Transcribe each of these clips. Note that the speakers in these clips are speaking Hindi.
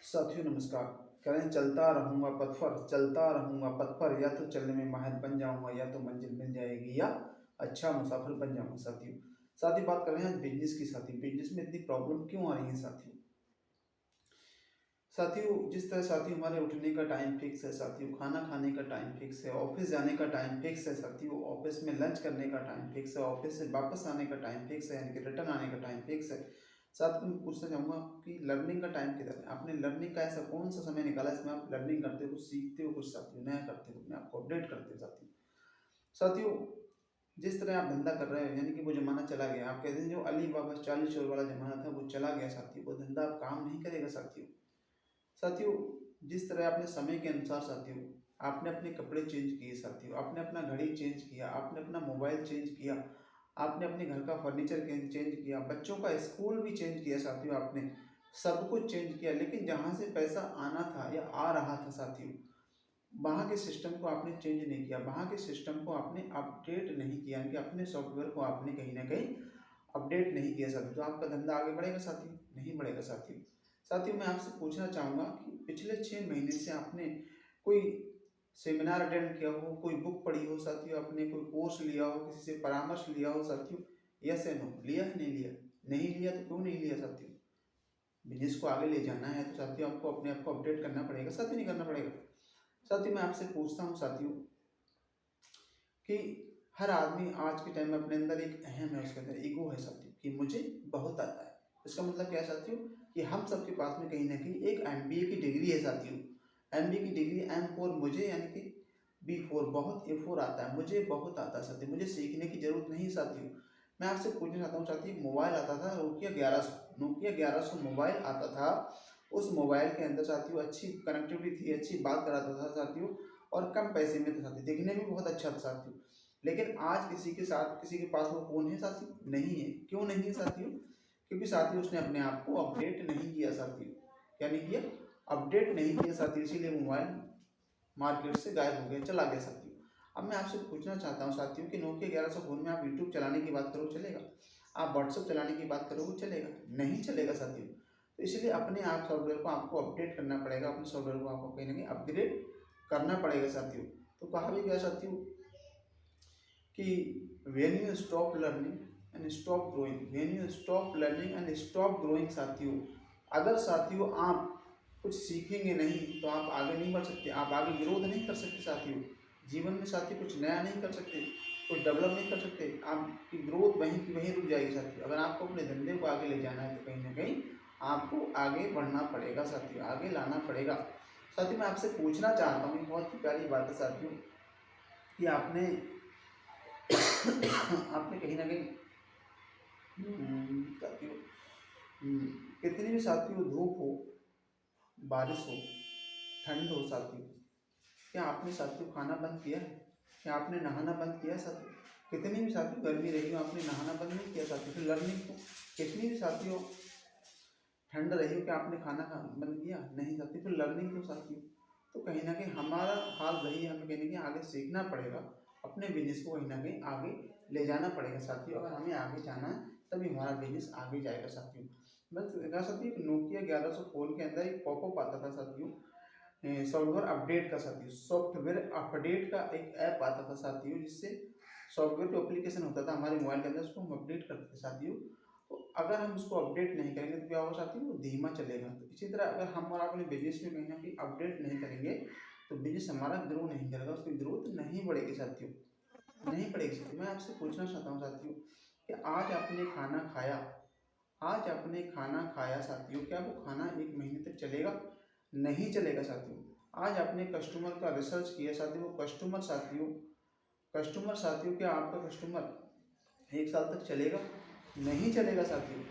साथियों नमस्कार। करें चलता रहूँगा पथ पर, चलता रहूँगा पथ पर, या तो चलने में माहिर बन जाऊँगा या तो मंजिल मिल जाएगी या अच्छा मुसाफिर बन जाऊँगा। साथियों बात कर रहे हैं आज बिजनेस की। बिजनेस में इतनी प्रॉब्लम क्यों आ रही है जिस तरह हमारे उठने का टाइम फिक्स है साथियों, खाना खाने का टाइम फिक्स है, ऑफिस जाने का टाइम फिक्स है साथियों, ऑफिस में लंच करने का टाइम फिक्स है, ऑफिस से वापस आने का टाइम फिक्स है, यानी कि रिटर्न आने का टाइम फिक्स है। साथ में पूछना चाहूँगा कि लर्निंग का टाइम किधर है? आपने लर्निंग का ऐसा कौन सा समय निकाला इसमें आप लर्निंग करते हो, कुछ सीखते हो, कुछ साथियों नया करते हो, अपने आप को अपडेट करते हो साथियों। जिस तरह आप धंधा कर रहे हो, यानी कि वो जमाना चला गया। आप कहते हैं जो अली बाबा 40 चोर वाला जमाना था वो चला गया साथियों, वो धंधा अब काम नहीं करेगा साथियों। जिस तरह आपने समय के अनुसार साथियों आपने अपने कपड़े चेंज किए साथियों, आपने अपना घड़ी चेंज किया, आपने अपना मोबाइल चेंज किया, आपने अपने घर का फर्नीचर चेंज किया, बच्चों का स्कूल भी चेंज किया साथियों, आपने सब कुछ चेंज किया, लेकिन जहाँ से पैसा आना था या आ रहा था साथियों, वहाँ के सिस्टम को आपने चेंज नहीं किया, वहाँ के सिस्टम को आपने अपडेट नहीं किया, यानी कि अपने सॉफ्टवेयर को आपने कहीं ना कहीं अपडेट नहीं किया साथियों, तो आपका धंधा आगे बढ़ेगा साथियों? नहीं बढ़ेगा साथियों मैं आपसे पूछना चाहूँगा कि पिछले 6 महीने से आपने कोई सेमिनार अटेंड किया हो, कोई बुक पढ़ी हो साथियों, आपने कोई कोर्स लिया हो, किसी से परामर्श लिया हो साथियों? यस या नो? लिया है नहीं लिया? नहीं लिया तो क्यों नहीं लिया साथियों? बिजनेस को आगे ले जाना है तो साथियों आपको अपने आप को अपडेट करना पड़ेगा साथियों, नहीं करना पड़ेगा? साथियों मैं आपसे पूछता हूँ साथियों कि हर आदमी आज के टाइम में अपने अंदर एक अहम है, उसके अंदर ईगो है साथियों कि मुझे बहुत आता है। इसका मतलब क्या है साथियों कि हम सबके पास में कहीं ना कहीं एक एमबीए की डिग्री है साथियों। एमबीए की डिग्री M4 मुझे, यानी कि B4 बहुत, A4 आता है, मुझे बहुत आता है साथियों, मुझे सीखने की जरूरत नहीं साथियों। मैं आपसे पूछना चाहता हूँ साथियों, मोबाइल आता था नोकिया 1100 मोबाइल आता था। उस मोबाइल के अंदर साथियों अच्छी कनेक्टिविटी थी, अच्छी बात कराता था साथियों, और कम पैसे में था साथियों, देखने में बहुत अच्छा था साथियों। लेकिन आज किसी के पास वो फोन है साथियों? नहीं है। क्यों नहीं है साथियों? क्योंकि साथियों उसने अपने आप को अपडेट नहीं किया साथियों। क्या नहीं किया? अपडेट नहीं किया साथियों, इसीलिए मोबाइल मार्केट से गायब हो गया, चला गया साथियों। अब मैं आपसे पूछना चाहता हूँ साथियों कि नोकिया 1100 फोन में आप यूट्यूब चलाने की बात करो चलेगा? आप व्हाट्सअप चलाने की बात करोगे चलेगा? नहीं चलेगा साथियों। तो इसलिए अपने आप सॉफ्टवेयर को आपको अपडेट करना पड़ेगा, अपने सॉफ्टवेयर को आपको कहीं ना कहीं अपग्रेड करना पड़ेगा साथियों। तो कहा भी गया साथियों कि when you stop learning and stop growing, when you stop learning and stop growing साथियों, अगर साथियों आप कुछ सीखेंगे नहीं तो आप आगे नहीं बढ़ सकते, आप आगे ग्रोथ नहीं कर सकते साथियों। जीवन में साथियों कुछ नया नहीं कर सकते, कुछ डेवलप नहीं कर सकते, आपकी ग्रोथ वहीं की वहीं रुक जाएगी साथियों। अगर आपको अपने धंधे को आगे ले जाना है तो कहीं ना कहीं आपको आगे बढ़ना पड़ेगा साथियों, आगे लाना पड़ेगा साथियों। मैं आपसे पूछना चाहता हूँ, बहुत ही प्यारी बात है साथियों कि आपने आपने कहीं ना कहीं साथियों कितनी भी साथियों धूप हो, बारिश हो, ठंड हो साथियों, क्या आपने साथियों खाना बंद किया है? क्या आपने नहाना बंद किया है साथियों? कितनी भी साथियों गर्मी रही हो आपने नहाना बंद नहीं किया साथियों। फिर लर्निंग को कितनी भी साथियों ठंड रही हो क्या आपने खाना बंद किया? नहीं साथियों। फिर लर्निंग क्यों साथियों? तो कहीं ना कहीं हमारा हाल वही है, हमें कहीं ना कहीं आगे सीखना पड़ेगा, अपने बिजनेस को कहीं ना कहीं आगे ले जाना पड़ेगा साथियों। अगर हमें आगे जाना है तभी हमारा बिजनेस आगे जाएगा साथियों। मैं कहा साथियों नोकिया 1100 फोन के अंदर एक पॉपअप आता था साथियों, सॉफ्टवेयर अपडेट का साथियों, सॉफ्टवेयर अपडेट का एक ऐप आता था साथियों, जिससे सॉफ्टवेयर जो एप्लीकेशन होता था हमारे मोबाइल के अंदर उसको हम अपडेट करते थे साथियों। तो अगर हम उसको अपडेट नहीं करेंगे तो क्या होगा साथियों? वो धीमा चलेगा। तो इसी तरह अगर हम और अपने बिजनेस में कहीं ना कहीं अपडेट नहीं करेंगे तो बिजनेस हमारा ग्रो नहीं करेगा, उसकी ग्रोथ नहीं बढ़ेगी साथियों, नहीं बढ़ेगी साथियों। मैं आपसे पूछना चाहता हूँ साथियों कि आज आपने खाना खाया साथियों, क्या वो खाना 1 महीने तक चलेगा? नहीं चलेगा साथियों। आज आपने कस्टमर का रिसर्च किया साथियों, वो कस्टमर साथियों क्या आपका कस्टमर 1 साल तक चलेगा? नहीं चलेगा साथियों।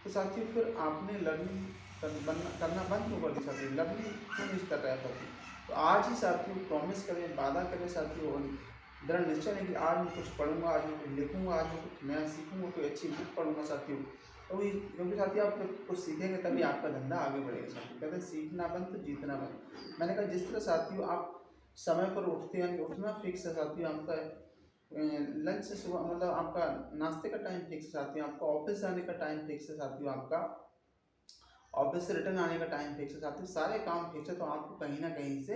तो साथियों फिर आपने लर्निंग करना बंद क्यों कर दी साथियों? लर्निंग क्यों नहीं कर रहा साथियों? तो आज ही साथियों प्रॉमिस करें, वादा करें साथियों, और दृढ़ निश्चय है कि आज मैं कुछ पढ़ूंगा, आज मैं कुछ लिखूंगा, आज मैं कुछ नया सीखूंगा, कोई अच्छी बुक पढ़ूंगा साथियों। तो क्योंकि साथियों आप जब कुछ सीखेंगे तभी आपका धंधा आगे बढ़ेगा साथियों। कहते हैं सीखना बंद तो जीतना बंद। मैंने कहा जिस तरह साथियों आप समय पर उठते हैं, उठना फिक्स है साथियों आपका, लंच से सुबह मतलब आपका नाश्ते का टाइम फिक्स है साथियों, आपका ऑफिस जाने का टाइम फिक्स है साथियों आपका, ऑफिस से रिटर्न आने का टाइम फिक्स है साथियों, सारे काम फिक्स है। तो आपको कहीं ना कहीं से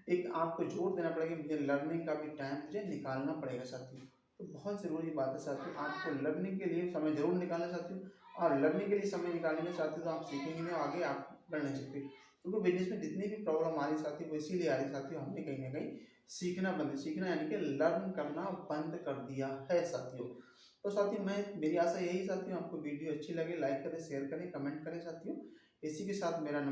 एक आपको जोर देना पड़ेगा, मुझे लर्निंग का भी टाइम मुझे निकालना पड़ेगा साथियों। तो बहुत ज़रूरी बात है साथियों, आपको लर्निंग के लिए समय ज़रूर निकालना साथियों। और लर्निंग के लिए समय निकालेंगे साथियों तो आप सीखेंगे नहीं, आगे आप बढ़ नहीं सकते। क्योंकि बिजनेस में जितनी भी प्रॉब्लम आ रही है साथियों, वो इसीलिए आ रही है साथियों, हमने कहीं ना कहीं सीखना यानी कि लर्न करना बंद कर दिया है साथियों। तो साथियों मैं मेरी आशा यही साथियों, आपको वीडियो अच्छी लगे लाइक करें, शेयर करें, कमेंट करें साथियों। इसी के साथ मेरा नमस्कार।